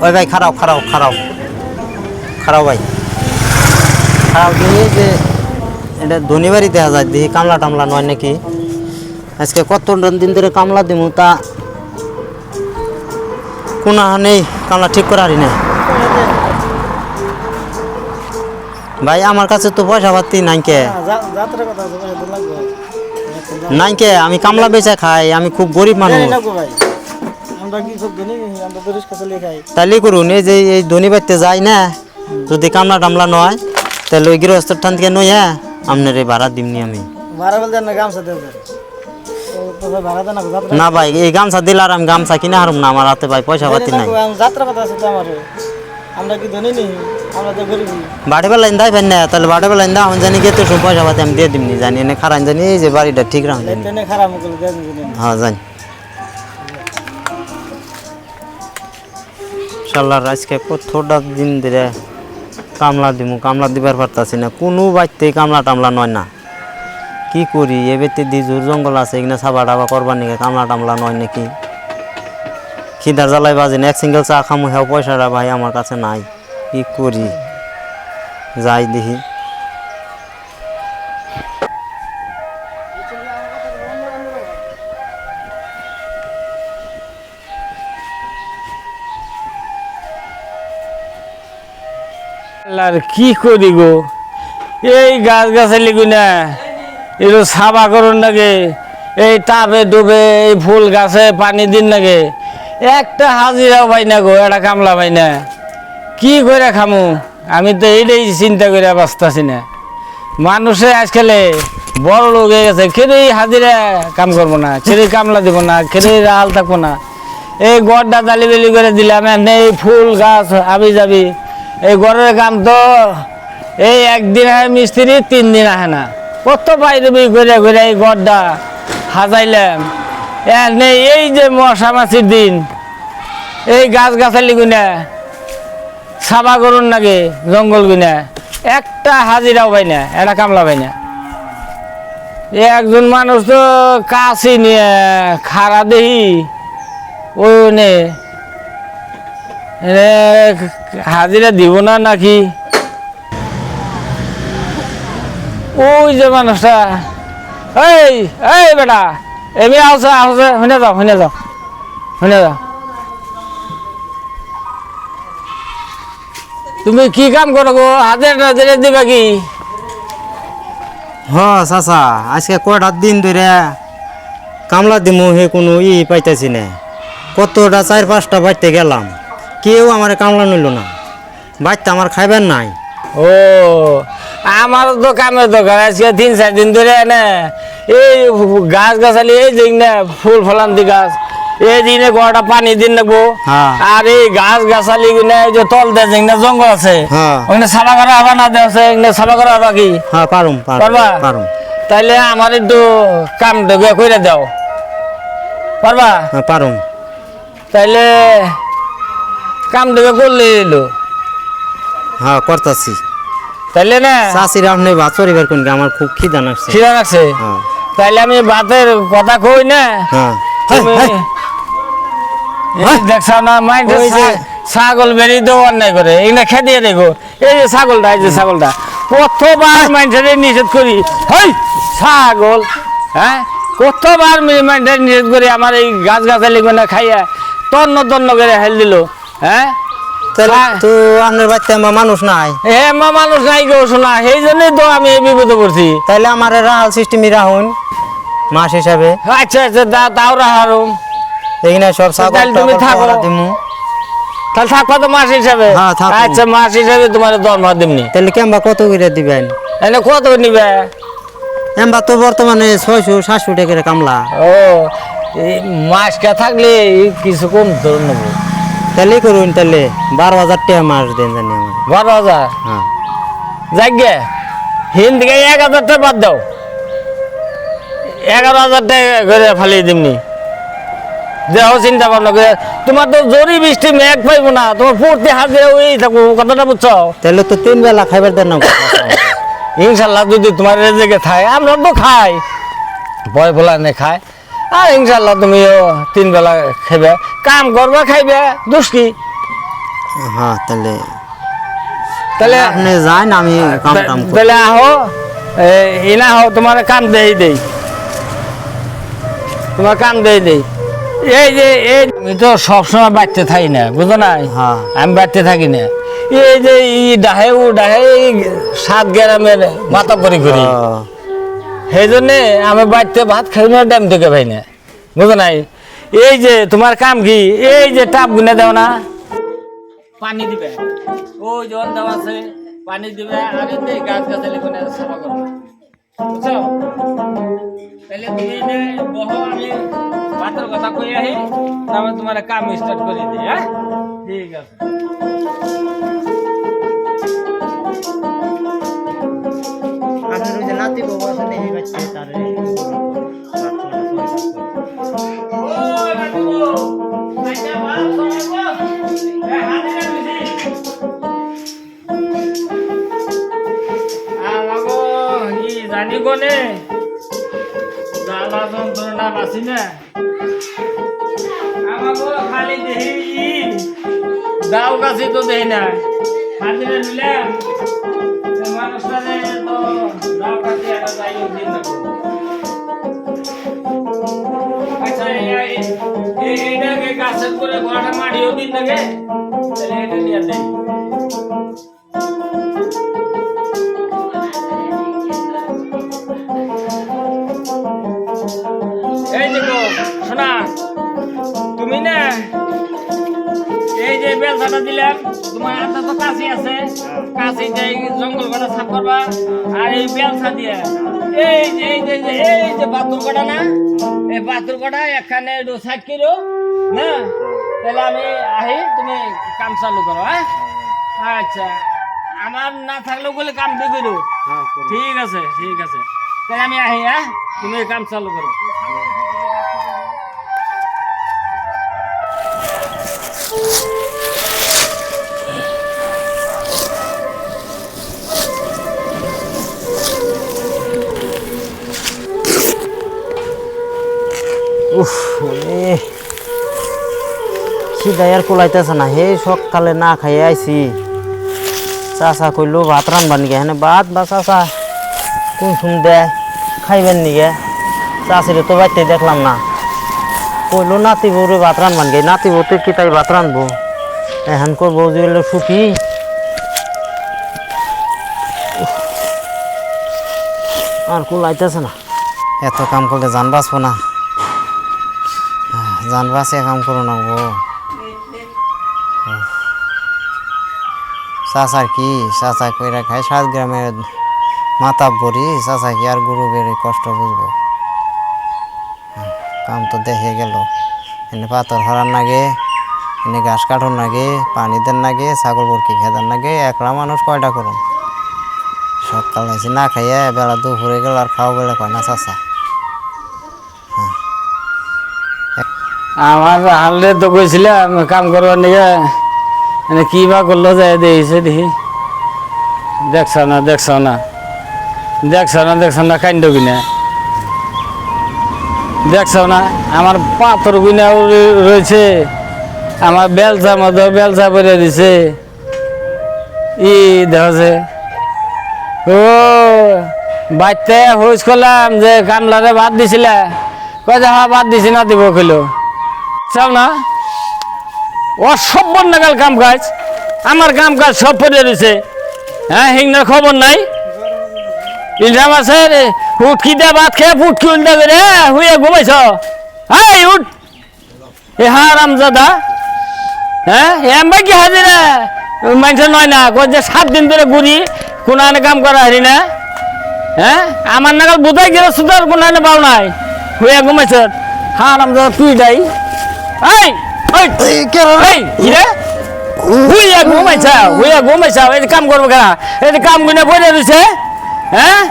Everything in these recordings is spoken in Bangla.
ওই ভাই খারাপ খারাপ খারাপ খারাপ ভাই খারাপ দিয়ে যে এটা ধনীবাড়ি দেখা যায় দেখি কামলা টামলা নয় নাকি আজকে কত দিন ধরে কামলা দিমু তা কোন নেই কামলা ঠিক করে হারি না ভাই আমার কাছে তো পয়সা পাতি নাই কে নাই কে আমি কামলা বেচা খাই আমি খুব গরিব মানুষ তাহলে করুন এই যে এই ধনী বাড়িতে যাই না যদি কামলা টামলা নয় তাহলে ওই গৃহস্থর টান থেকে নই হ্যাঁ আপনার এই ভাড়া দিমনি আমি না ভাই এই গামছা দিলে আর আমি গামছা কিনে হারুম না আমার হাতে ভাই পয়সা পাতি নাই বাড়ি বেলা ইন্দাই ফেন না তাহলে বাড়ি বেলা ইন্দা আমি জানি গেতে সব পয়সা পাতি আমি দিয়ে দিমনি জানি এনে খারাপ জানি এই যে বাড়িটা ঠিক রাখুন জানি হ্যাঁ জানি শালার আজকে কতটা দিন ধরে কামলা দিমু কামলা দিবার পারতাছি না কোনো বাড়িতে কামলা টামলা নয় না কি করি এবেতে দি জোর জঙ্গল আছে এখানে সাবা টাবা করবার নাকি কামলা টামলা নয় নাকি খিদার জ্বালাই বাজে না এক সিঙ্গেল চা খামু হ্যাঁ পয়সাটা ভাই আমার কাছে নাই কি করি যাই দেখি আর কি করি গো এই গাছ গাছালি গুনা এর সাবা করুন নাকি এই টাবে ডুবে এই ফুল গাছে পানি দিন নাকি একটা হাজিরাও পাই না গো একটা কামলা পাই না কি করে খামু আমি তো এইটাই চিন্তা করে বাঁচতেছি না মানুষে আজকালে বড় লোক হয়ে গেছে কেউই হাজিরা কাম করবো না কেউই কামলা দিব না কেউই আল থাকবো না এই গড়টা দালি বেলি করে দিলাম এই ফুল গাছ আবি যাবি এই ঘরের কাম তো এই একদিন আহে মিস্ত্রি 3 দিন আহে না কত বাইরে ঘুরে ঘুরে এই ঘরটা সাজাইলাম এই যে মশা মাছির দিন এই গাছ গাছালি গুনা সাবা করুন নাকি জঙ্গল গুনা একটা হাজিরাও পাই না একটা কামলা পাই না একজন মানুষ তো কাছি নিয়ে খাড়া দেহি ওই নে হাজিরা দিব না নাকি ওই যে মানুষটা এই এই বেটা এমনি আসে আসে শুনে যাও শুনে যাও শুনে যাও তুমি কি কাম করো গো হাজিরা দিবা কি হ চাচা আজকে কয়টা দিন ধরে কামলা দিমু হে কোনো পাইতেছি না কতটা 4-5টা বাড়িতে গেলাম কেউ আমার কামলা নিল না বাড়িতে আমার খাইবার নাই ও আমার তো কামের দোকান আজকে 3-4 দিন ধরে না এই গাছ গাছালি এই যে না ফুল ফলান্তি গাছ এই দিনে গোটা পানি দিন নেবো আর এই গাছ গাছালি যে তল দেয় না জঙ্গল আছে ওখানে সাফা করা হবা না দেওয়া এখানে সাফা করা হবা কি হ্যাঁ পারুম পারবা পারুম তাইলে আমার একটু কামটা করে দাও পারবা হ্যাঁ পারুম তাইলে কামটা করলে এলো হ্যাঁ করতাছি তাইলে না চাষিরা আপনি ভাত চরিবার কোন আমার খুব খিদা লাগছে খিদা লাগছে তাইলে আমি ভাতের কথা কই না দেখছো না মাইন্ড ছাগল বেরি দেওয়া অন্যায় করে এগুলো খেদিয়ে দেখো এই যে ছাগলটা এই যে ছাগলটা কতবার মাইন্ডে নিষেধ করি হই ছাগল হ্যাঁ কতবার মাইন্ডে নিষেধ করি আমার এই গাছ গাছালি গুলো খাইয়া তন্ন তন্ন করে হেল দিল হ্যাঁ তো আপনার বাড়িতে আমার মানুষ নাই মানুষ নাই গো শোনা সেই জন্যই তো আমি এই বিপদে পড়ছি তাইলে আমার রাহাল সিস্টেমই রাহুন মাস হিসাবে আচ্ছা আচ্ছা তাও রাহারুম এইখানে সব ছাগল তুমি থাকো দিমু তাহলে থাকবা তো মাস হিসাবে আচ্ছা মাস হিসাবে তোমার দরমা দিমনি তাহলে কেমবা কত করে দিবেন এনে কত নিবে এমবা তো বর্তমানে 600-700 টাকা কামলা ও মাসটা থাকলে কিছু কম ধরে নেবো তাহলে করুন তাহলে 12,000 টাকা মাস দেন জানি আমার 12,000 হ্যাঁ যাক গে হিন্দ থেকে 1,000 টাকা বাদ দাও 11,000 টাকা করে ফালিয়ে দিমনি দেহ চিন্তা ভাবনা করে তোমার তো জরি বৃষ্টি মেঘ পাইব না তোমার পড়তে হাজিরা ওই থাকবো কথাটা বুঝছো তাহলে তো 3 বেলা খাইবার দেন না ইনশাল্লাহ যদি তোমার রেজেকে খাই আমরা তো খাই ভয় ফোলা নে খাই আর ইনশাল্লাহ তুমিও 3 বেলা খাইবে কাম করবা খাইবে দোষ কি হ্যাঁ তাহলে তাহলে আপনি যান, আমি কাম টাম করি। তাহলে আহো এনা হো তোমার কাম দেই তোমার কাম দেই এই যে আমি তো সবসময় বাড়তে থাকি না বুঝো না, হ্যাঁ। আমি বাড়তে থাকি না। এই যে ডাহে ও ডাহে 7 গ্রামের মাথা করি করি, সেই জন্যে আমি বাড়তে ভাত খাই না, ড্যাম থেকে ভাই না বুঝো নাই। এই যে তোমার কাম কি, এই যে টাপ গুনে দাও না, পানি দিবে, ওই জল দেওয়া আছে পানি দিবে, আর এই গাছ গাছালি কোনে সাফা করবে বুঝছো। তাহলে তুমি যে বহো, আমি ভাতের কথা কই আহি, তারপর তোমার কাম স্টার্ট করে দিই। হ্যাঁ ঠিক আছে। আপনার ওই যে নাতি বাবু আছে না, এই বাচ্চা তার জানি কোনে জ্বালা যন্ত্রণা বাসি না, আমাকে খালি দেখি গাও গাছি তো দেই না, হাজিরা নিলাম মানুষটারে তো গাও গাছি একটা যাই দিন না। আচ্ছা এইটাকে গাছের করে ঘোড়াটা মারিও দিন নাকি, তাহলে এটা নিয়ে দেয়। এই দেখো শোনা, তুমি না এই যে বেলসাটা দিলাম, তোমার হাতে তো কাশি আছে, কাশি দিয়ে জঙ্গল কটা সাফ করবা, আর এই বেলসা দিয়ে এই যে বাতুর কটা না, এই বাতুর কটা এখানে সাইড করো না, তাহলে আমি আহি, তুমি কাম চালু করো। হ্যাঁ আচ্ছা, আমার না থাকলেও বলে কাম দিয়ে করো। ঠিক আছে ঠিক আছে, তাহলে আমি আহি। হ্যাঁ তুমি কাম চালু করো। খিদাই আর কোলাইতেছে না, হে সকালে না খাই আইছি। চাচা কইলো ভাত রানবার নিগে, হ্যাঁ ভাত বা চাচা কোন শুন দে খাইবেন নিগে, চাষিরে তো বাড়তে দেখলাম না। কইলো নাতি বউরে ভাত রানবার গে, নাতি বউ তো কি তাই ভাত রানবো, এখন করবো যে সুখী। আর কোলাইতেছে না, এত কাম করলে জান বাঁচবো না, জান বাঁচিয়ে কাম করো না গো। চাচার কি, চাচা কইরা খায় 7 গ্রামের মাথা ভরি, চাচা কি আর গরু বেড়ে কষ্ট বুঝবো। কাম তো দেখে গেল, এনে পাথর হরার নাগে, এনে ঘাস কাঠন নাগে, পানি দেন নাগে, ছাগল বরকি খেদার নাগে, একলা মানুষ কয়টা করুন। সকাল হয়েছে না খাইয়ে বেলা দুপুরে গেল, আর খাওয়া বেলা কয় না চাচা। আমার হালরে তো কইছিলাম কাম করবার নিয়ে, মানে কি বা করলো যায় দেখছে দেখি, দেখছ না দেখছ না দেখছ না দেখছ না কান্দ কিনা দেখছ না, আমার পাথর কিনা রয়েছে, আমার বেলচা মতো বেলচা পরে দিছে। ই দেখছে ও বাড়িতে হুইস করলাম যে কামলারে ভাত দিছিলে, কয় যে হ্যাঁ ভাত দিছি না দিব কইলো। চাও না অসভ্য নাগাল কাম কাজ, আমার কাম কাজ সব পড়ে রয়েছে। হ্যাঁ হিংনার খবর নাই, ইলজাম আছে উঠকি দে ভাত খেয়ে ফুটকি উল্টা করে হুয়ে ঘুমাইছ। হ্যাঁ উঠ এ হারাম জাদা। হ্যাঁ এম ভাই কি হাজিরা মানুষ নয় না, কই যে 7 দিন ধরে ঘুরি কোন আনে কাম করা হারি না। হ্যাঁ আমার নাগাল বোঝাই গেল সুদার কোন আনে পাও নাই, হুয়ে ঘুমাইছ। হারাম জাদা তুই যাই এই হুইয়া ঘুমাইছা এই কাম করবো কেনা, এই কাম গুনে বলে রয়েছে। হ্যাঁ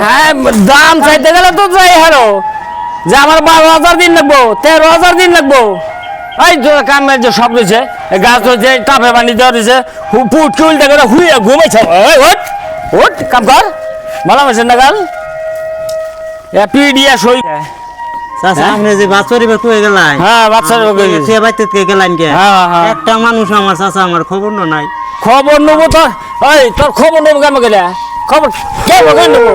হ্যাঁ দাম চাইতে গেলে তো যাই হারো, যে আমার 12,000 দিন লাগবো, 13,000 দিন লাগবো। এই কামের যে সব রয়েছে, গাছ রয়েছে, টাপে পানি দেওয়া রয়েছে, পুটকি উল্টা করে হুইয়া ঘুমাইছা। ওট ওট কাম কর, ভালো মাসের নাগাল পিডিয়া সই চাচা আপনি যে বাচ্চারি বা কই গেলাই হ্যাঁ বাচ্চার সে বাইতে কে গেলাইন কে হ্যাঁ, হ্যাঁ। একটা মানুষ আমার চাচা আমার খবর নাই খবর নেবো তোর ওই তোর খবর নেবো কেন গেলে খবর কে নেবো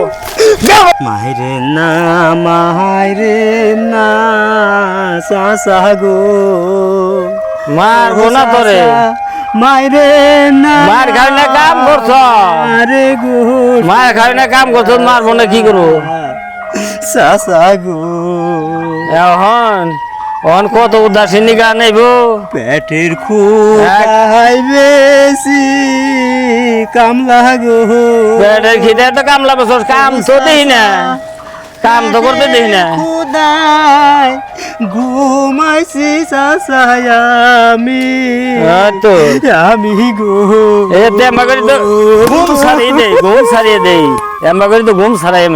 মাইরে না চাচা গো মারবো না তোরে মাইরে না মার খাই না কাম করছ আরে গো মার খাই না কাম করছ মারবো না কি করবো চাচা গো এখন অন কত উদাসীনী গান নেব পেটের খুব বেশি কামলা গো পেটের খিদে তো কামলা বছর কাম তো দিই না কাম তো করতে দিই না খুদাই ঘুমাইছি চাচাই আমি গো এতে আমাকে তো ঘুম সারিয়ে দেই আমাকে তো ঘুম সারাই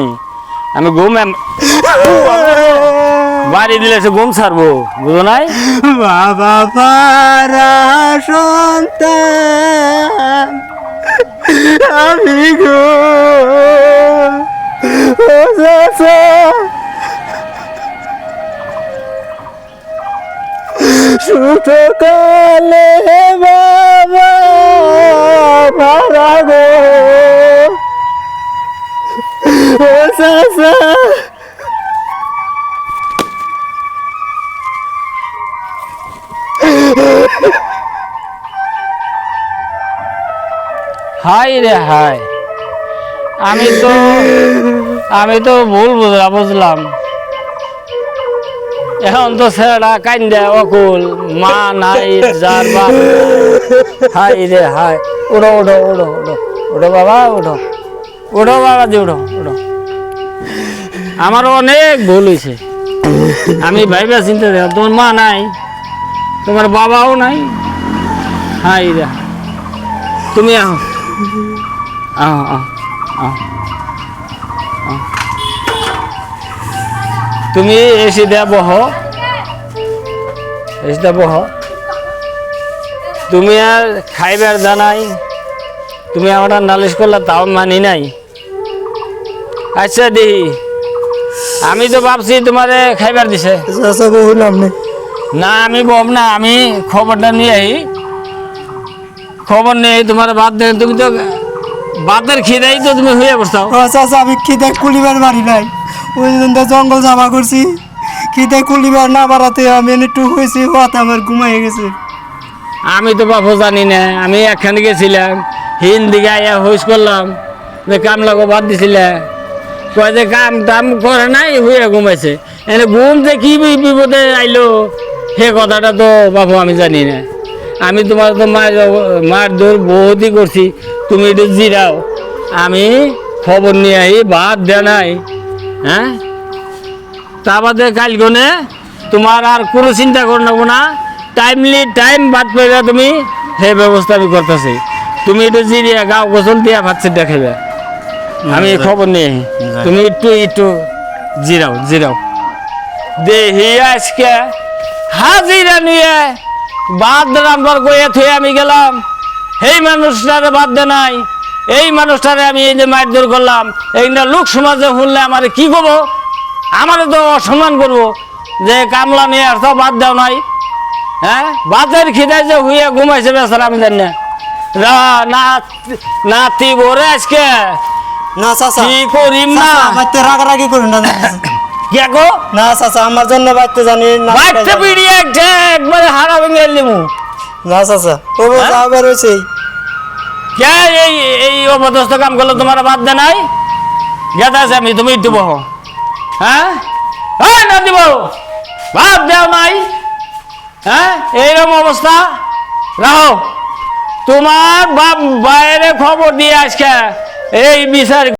আমি ঘুম বাড়ি দিলে সে ঘুম সারবো বুঝো নাই বাবা পারা সন্তান আমি গো ও চাচা সুত কালে বাবা পারা গো ও চাচা হাই রে হাই আমি তো ভুল বুঝলাম এখন তো ছেলেটা কান্দে অকুল মা নাই যার বাপ হাই রে হাই উঠো উঠো উঠো উঠো উঠো বাবা উঠো উঠো বাবা দি উঠো উঠো আমারও অনেক ভুল হয়েছে আমি ভাইবা চিন্তা দেব তোমার মা নাই তোমার বাবাও নাই হাই রে তুমি আহ আহ আহ আহ তুমি এসে দেয়া বহ তুমি আর খাইবার জানাই তুমি আমার নালিশ করলে তাও মানি নাই আচ্ছা দিহি আমি তো ভাবছি তোমারে খাইবার দিছে না আমি বম না আমি খবরটা নিয়ে তোমার বাদ দে তুমি তো বাদের খিদাই তো তুমি হয়ে বসতাও চাচা আমি খিদে কুলিবার মারি নাই ওই জঙ্গল জামা করছি খিদে কুলিবার না বাড়াতে আমি একটু হয়েছি হাত আমার ঘুমাই গেছে আমি তো বাপু জানি না আমি একখানে গেছিলাম হিন্দি গাইয়া হইস করলাম যে কাম লাগো বাদ দিছিলে কয় যে কাম টাম করে নাই হয়ে ঘুমাইছে এনে ঘুম যে কি বিপদে আইলো সে কথাটা তো বাপু আমি জানি না আমি তোমার তো মার দৌড় বহুতই করছি তুমি একটু জিরাও আমি খবর নিয়ে আই ভাত দেয় নাই হ্যাঁ তা বাদে কাল গনে তোমার আর কোনো চিন্তা করে নেবো না টাইম বাদ পেলে তুমি সেই ব্যবস্থা আমি করতেছি তুমি একটু জিরিয়া গাও গোসল দিয়া ভাত চিন্তা খাইবে আমি খবর নিয়ে তুমি একটু জিরাও দেহি আজকে হাজিরা নিয়ে বাদ নাম্বার কইয়া থুয়ে আমি গেলাম এই মানুষটারে বাদ দে নাই এই মানুষটারে আমি এই যে মারধর করলাম এইটা লোক সমাজে শুনলে আমার কি করবো আমারে তো অসম্মান করবো যে কামলা নিয়ে আসতো বাদ দেও নাই হ্যাঁ বাতের খিদায় যে হুইয়া ঘুমাইছে বেচারা আমি জানি না নাতি বরে আজকে না চাচা কি করিম না বাইতে রাগারাগি করুন না কে গো না চাচা আমার জন্য বাইতে জানি না বাইতে পিড়িয়ে একবারে হারা ভেঙে নিমু না চাচা ও যা বের হইছে কে এই অপদস্থ কাম করলো তোমার বাদ দে নাই গেতা আছে আমি তুমি একটু বহ হ্যাঁ না দিব বাদ দেও নাই হ্যাঁ এইরকম অবস্থা রাহো তোমার বাপ বাইরে খবর দিয়ে আজকে এই বিচার